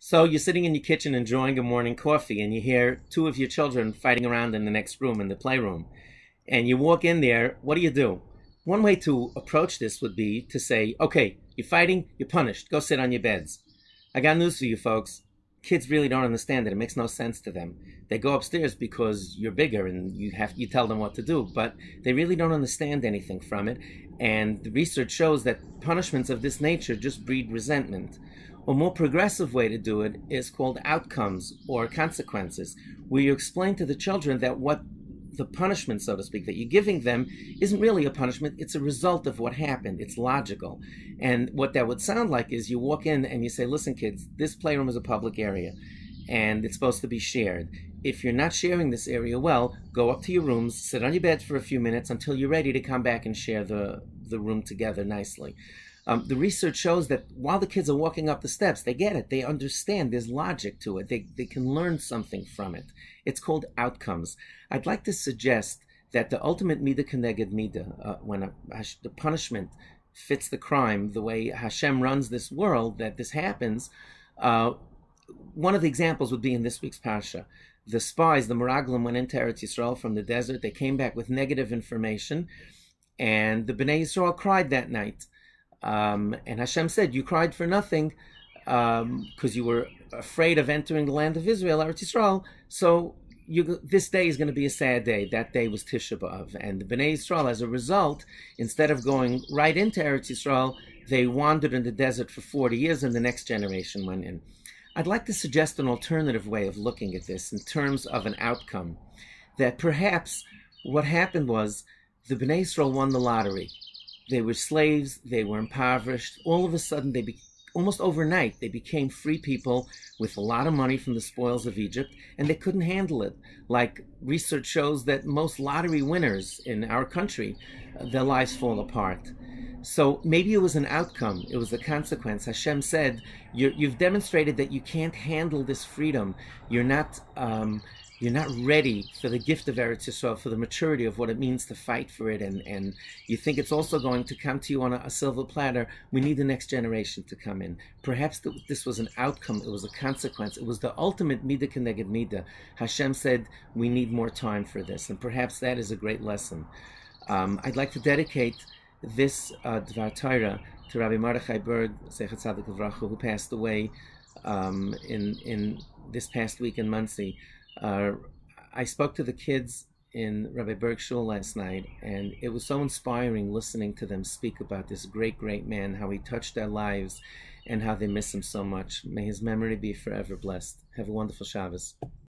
So you're sitting in your kitchen enjoying a morning coffee, and you hear two of your children fighting around in the next room, in the playroom. And you walk in there, what do? One way to approach this would be to say, okay, you're fighting, you're punished, go sit on your beds. I got news for you folks. Kids really don't understand it. It makes no sense to them. They go upstairs because you're bigger and you tell them what to do, but they really don't understand anything from it. And the research shows that punishments of this nature just breed resentment. A more progressive way to do it is called outcomes or consequences, where you explain to the children that what the punishment, so to speak, that you're giving them isn't really a punishment, it's a result of what happened. It's logical. And what that would sound like is you walk in and you say, listen kids, this playroom is a public area and it's supposed to be shared. If you're not sharing this area well, go up to your rooms, sit on your beds for a few minutes until you're ready to come back and share the room together nicely. The research shows that while the kids are walking up the steps, they get it. They understand. There's logic to it. They can learn something from it. It's called outcomes. I'd like to suggest that the ultimate midah keneged midah, when the punishment fits the crime, the way Hashem runs this world, that this happens, one of the examples would be in this week's Parsha. The spies, the Meraglim, went into Eretz Yisrael from the desert. They came back with negative information, and the Bnei Yisrael cried that night. And Hashem said, you cried for nothing because you were afraid of entering the land of Israel, Eretz Yisrael. So this day is going to be a sad day. That day was Tisha B'Av. And the Bnei Yisrael, as a result, instead of going right into Eretz Yisrael, they wandered in the desert for 40 years and the next generation went in. I'd like to suggest an alternative way of looking at this in terms of an outcome. That perhaps what happened was the Bnei Yisrael won the lottery. They were slaves, they were impoverished. All of a sudden, almost overnight, they became free people with a lot of money from the spoils of Egypt, and they couldn't handle it. Like research shows that most lottery winners in our country, their lives fall apart. So maybe it was an outcome, it was a consequence. Hashem said, you've demonstrated that you can't handle this freedom. You're not ready for the gift of Eretz Yisrael, for the maturity of what it means to fight for it, and you think it's also going to come to you on a silver platter. We need the next generation to come in. Perhaps this was an outcome, it was a consequence, it was the ultimate midah keneged midah. Hashem said, we need more time for this, and perhaps that is a great lesson. I'd like to dedicate this Dvar Torah to Rabbi Mordechai Berg, Zecher Tzadik Livracha, who passed away in this past week in Muncie. I spoke to the kids in Rabbi Berg's shul last night, and it was so inspiring listening to them speak about this great, great man, how he touched their lives, and how they miss him so much. May his memory be forever blessed. Have a wonderful Shabbos.